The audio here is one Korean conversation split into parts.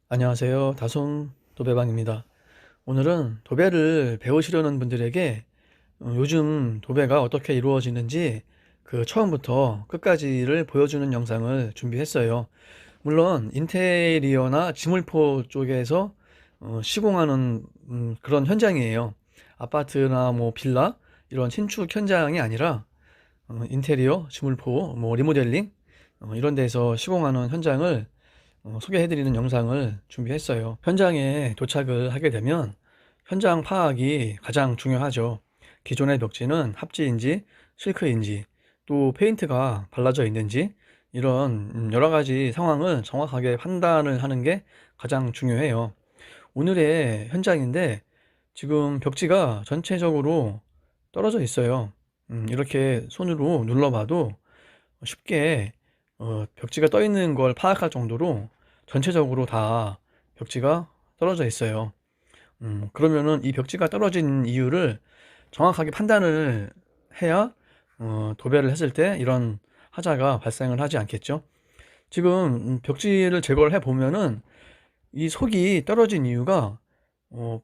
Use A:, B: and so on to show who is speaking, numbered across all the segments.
A: 안녕하세요. 다솜 도배방입니다. 오늘은 도배를 배우시려는 분들에게 요즘 도배가 어떻게 이루어지는지 처음부터 끝까지를 보여주는 영상을 준비했어요. 물론 인테리어나 지물포 쪽에서 시공하는 그런 현장이에요. 아파트나 뭐 빌라 이런 신축 현장이 아니라 인테리어, 지물포, 뭐 리모델링 이런 데서 시공하는 현장을 소개해드리는 영상을 준비했어요. 현장에 도착을 하게 되면 현장 파악이 가장 중요하죠. 기존의 벽지는 합지인지 실크인지 또 페인트가 발라져 있는지 이런 여러 가지 상황을 정확하게 판단을 하는 게 가장 중요해요. 오늘의 현장인데 지금 벽지가 전체적으로 떨어져 있어요. 이렇게 손으로 눌러봐도 쉽게 벽지가 떠 있는 걸 파악할 정도로 전체적으로 다 벽지가 떨어져 있어요. 그러면은 이 벽지가 떨어진 이유를 정확하게 판단을 해야 도배를 했을 때 이런 하자가 발생을 하지 않겠죠. 지금 벽지를 제거를 해 보면은 이 속이 떨어진 이유가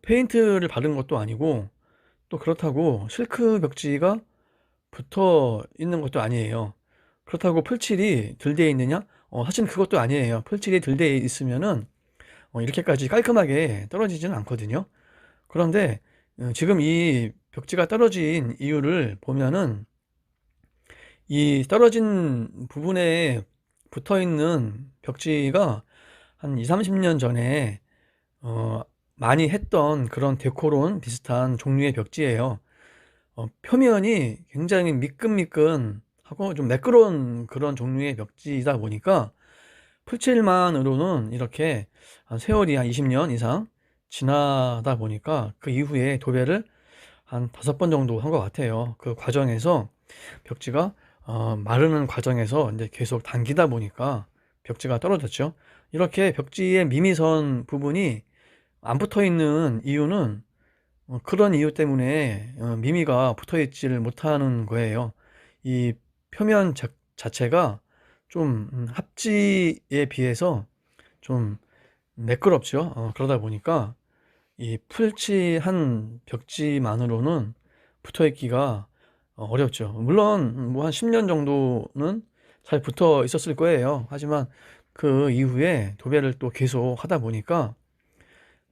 A: 페인트를 바른 것도 아니고 또 그렇다고 실크 벽지가 붙어 있는 것도 아니에요. 그렇다고 풀칠이 덜 되어 있느냐? 사실 그것도 아니에요. 풀칠이 덜 되어 있으면은 이렇게까지 깔끔하게 떨어지지는 않거든요. 그런데 지금 이 벽지가 떨어진 이유를 보면은 이 떨어진 부분에 붙어 있는 벽지가 한 2, 30년 전에 어, 많이 했던 그런 데코론 비슷한 종류의 벽지예요. 표면이 굉장히 미끈미끈하고 좀 매끄러운 그런 종류의 벽지이다 보니까 풀칠만으로는 이렇게 한 세월이 한 20년 이상 지나다 보니까 그 이후에 도배를 한 5번 정도 한 것 같아요. 그 과정에서 벽지가 마르는 과정에서 이제 계속 당기다 보니까 벽지가 떨어졌죠. 이렇게 벽지의 미미선 부분이 안 붙어 있는 이유는 그런 이유 때문에 미미가 붙어 있지를 못하는 거예요. 이 표면 자체가 좀 합지에 비해서 좀 매끄럽죠. 그러다 보니까 이 풀칠한 벽지만으로는 붙어 있기가 어렵죠. 물론 뭐 한 10년 정도는 잘 붙어 있었을 거예요. 하지만 그 이후에 도배를 또 계속 하다 보니까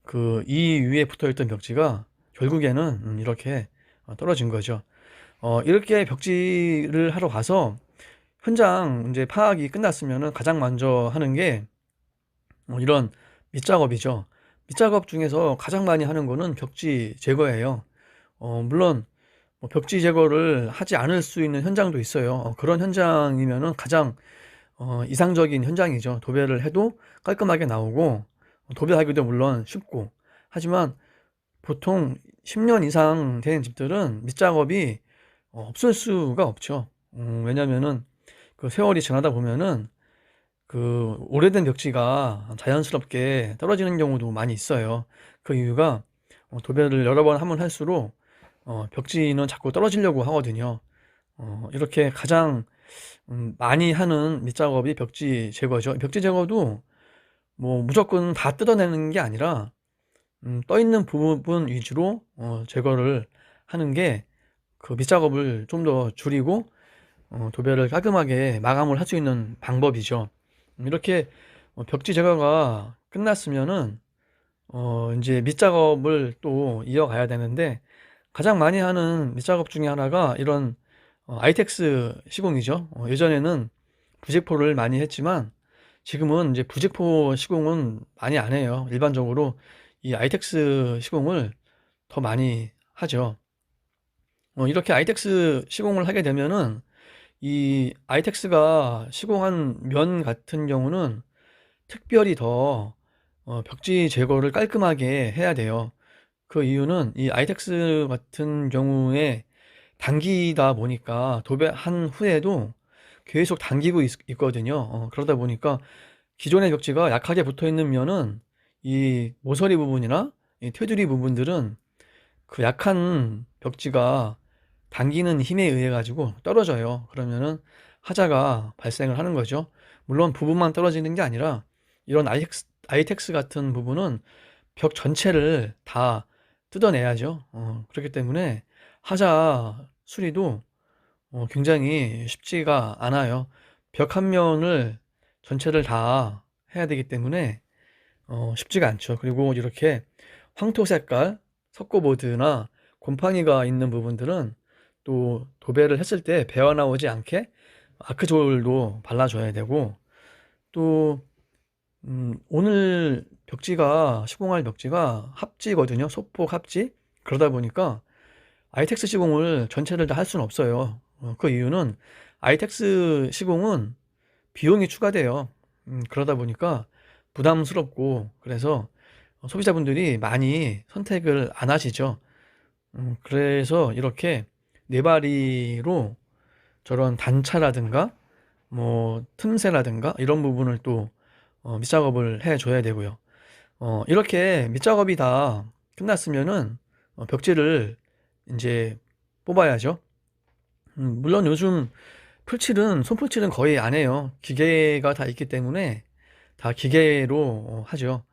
A: 그 이 위에 붙어 있던 벽지가 결국에는 이렇게 떨어진 거죠. 이렇게 벽지를 하러 가서 현장 이제 파악이 끝났으면은 가장 먼저 하는 게 이런 밑작업이죠. 밑작업 중에서 가장 많이 하는 거는 벽지 제거예요. 물론 뭐 벽지 제거를 하지 않을 수 있는 현장도 있어요. 그런 현장이면은 가장 이상적인 현장이죠. 도배를 해도 깔끔하게 나오고 도배하기도 물론 쉽고 하지만 보통 10년 이상 된 집들은 밑작업이 없을 수가 없죠. 왜냐면은 그 세월이 지나다 보면은 그 오래된 벽지가 자연스럽게 떨어지는 경우도 많이 있어요. 그 이유가 도배를 여러 번 하면 할수록 벽지는 자꾸 떨어지려고 하거든요. 이렇게 가장 많이 하는 밑작업이 벽지 제거죠. 벽지 제거도 뭐 무조건 다 뜯어내는 게 아니라 떠 있는 부분 위주로 제거를 하는 게 그 밑작업을 좀 더 줄이고 도배를 깔끔하게 마감을 할 수 있는 방법이죠. 이렇게 벽지 제거가 끝났으면은 이제 밑작업을 또 이어가야 되는데 가장 많이 하는 밑작업 중에 하나가 이런 아이텍스 시공이죠. 예전에는 부직포를 많이 했지만 지금은 이제 부직포 시공은 많이 안 해요. 일반적으로 이 아이텍스 시공을 더 많이 하죠. 이렇게 아이텍스 시공을 하게 되면은 이 아이텍스가 시공한 면 같은 경우는 특별히 더 벽지 제거를 깔끔하게 해야 돼요. 그 이유는 이 아이텍스 같은 경우에 당기다 보니까 도배한 후에도 계속 당기고 있거든요. 그러다 보니까 기존의 벽지가 약하게 붙어 있는 면은 이 모서리 부분이나 이 테두리 부분들은 그 약한 벽지가 당기는 힘에 의해 가지고 떨어져요. 그러면은 하자가 발생을 하는 거죠. 물론 부분만 떨어지는 게 아니라 이런 아이텍스 같은 부분은 벽 전체를 다 뜯어내야죠. 그렇기 때문에 하자 수리도 굉장히 쉽지가 않아요. 벽 한 면을 전체를 다 해야 되기 때문에 쉽지가 않죠. 그리고 이렇게 황토 색깔 석고보드나 곰팡이가 있는 부분들은 또 도배를 했을 때 배어 나오지 않게 아크솔도 발라줘야 되고, 또 오늘 벽지가 시공할 벽지가 합지거든요. 소폭 합지. 그러다 보니까 아이텍스 시공을 전체를 다 할 수는 없어요. 그 이유는 아이텍스 시공은 비용이 추가돼요. 그러다 보니까 부담스럽고, 그래서 소비자분들이 많이 선택을 안 하시죠. 그래서 이렇게 네바리로 저런 단차라든가 뭐 틈새라든가 이런 부분을 또 밑작업을 해줘야 되고요. 이렇게 밑작업이 다 끝났으면은 벽지를 이제 뽑아야죠. 물론 요즘 풀칠은, 손풀칠은 거의 안 해요. 기계가 다 있기 때문에 다 기계로 하죠.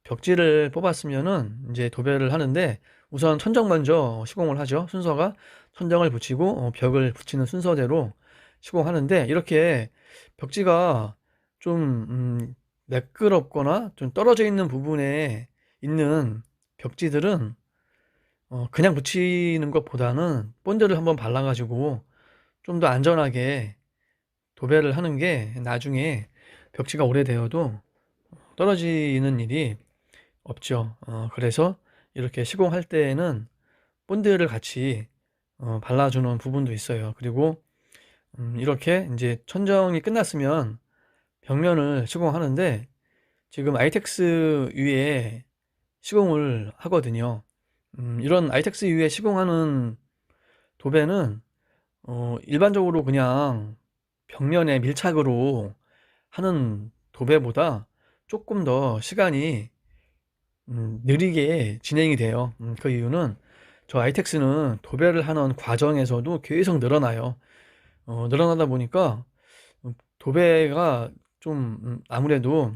A: 벽지를 뽑았으면은 이제 도배를 하는데, 우선 천정 먼저 시공을 하죠. 순서가 천정을 붙이고 벽을 붙이는 순서대로 시공하는데, 이렇게 벽지가 좀 매끄럽거나 좀 떨어져 있는 부분에 있는 벽지들은 그냥 붙이는 것보다는 본드를 한번 발라가지고 좀 더 안전하게 도배를 하는 게 나중에 벽지가 오래되어도 떨어지는 일이 없죠. 그래서 이렇게 시공할 때에는 본드를 같이 발라주는 부분도 있어요. 그리고 이렇게 이제 천정이 끝났으면 벽면을 시공하는데, 지금 아이텍스 위에 시공을 하거든요. 이런 아이텍스 위에 시공하는 도배는 일반적으로 그냥 벽면에 밀착으로 하는 도배보다 조금 더 시간이 느리게 진행이 돼요. 그 이유는 저 아이텍스는 도배를 하는 과정에서도 계속 늘어나요. 늘어나다 보니까 도배가 좀 아무래도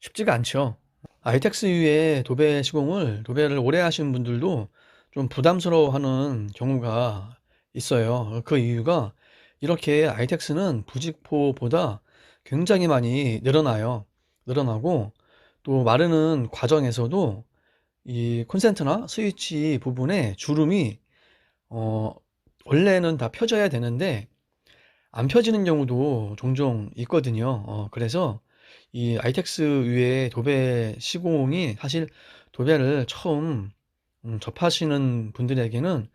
A: 쉽지가 않죠. 아이텍스 위에 도배를 오래 하시는 분들도 좀 부담스러워하는 경우가 있어요. 그 이유가 이렇게 아이텍스는 부직포보다 굉장히 많이 늘어나고, 또 마르는 과정에서도 이 콘센트나 스위치 부분에 주름이 어, 원래는 다 펴져야 되는데 안 펴지는 경우도 종종 있거든요. 그래서 이 아이텍스 위에 도배 시공이, 사실 도배를 처음 접하시는 분들에게는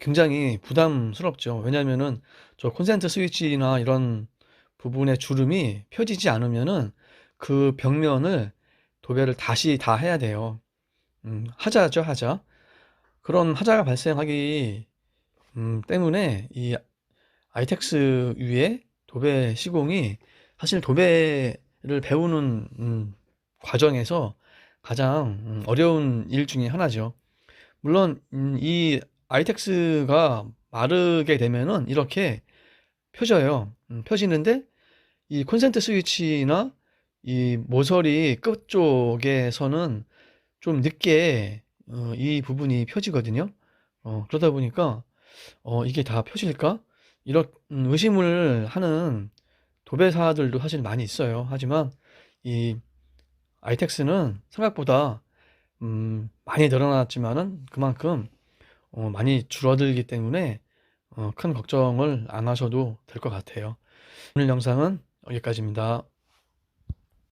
A: 굉장히 부담스럽죠. 왜냐면은 저 콘센트 스위치나 이런 부분의 주름이 펴지지 않으면은 그 벽면을 도배를 다시 다 해야 돼요. 하자죠, 하자. 그런 하자가 발생하기 때문에 이 아이텍스 위에 도배 시공이 사실 도배를 배우는 과정에서 가장 어려운 일 중에 하나죠. 물론 이 아이텍스가 마르게 되면은 이렇게 펴져요. 펴지는데 이 콘센트 스위치나 이 모서리 끝쪽에서는 좀 늦게 이 부분이 펴지거든요. 그러다 보니까 이게 다 펴질까? 이런 의심을 하는 도배사들도 사실 많이 있어요. 하지만 이 아이텍스는 생각보다 많이 늘어났지만은 그만큼 많이 줄어들기 때문에 큰 걱정을 안 하셔도 될 것 같아요. 오늘 영상은 여기까지입니다.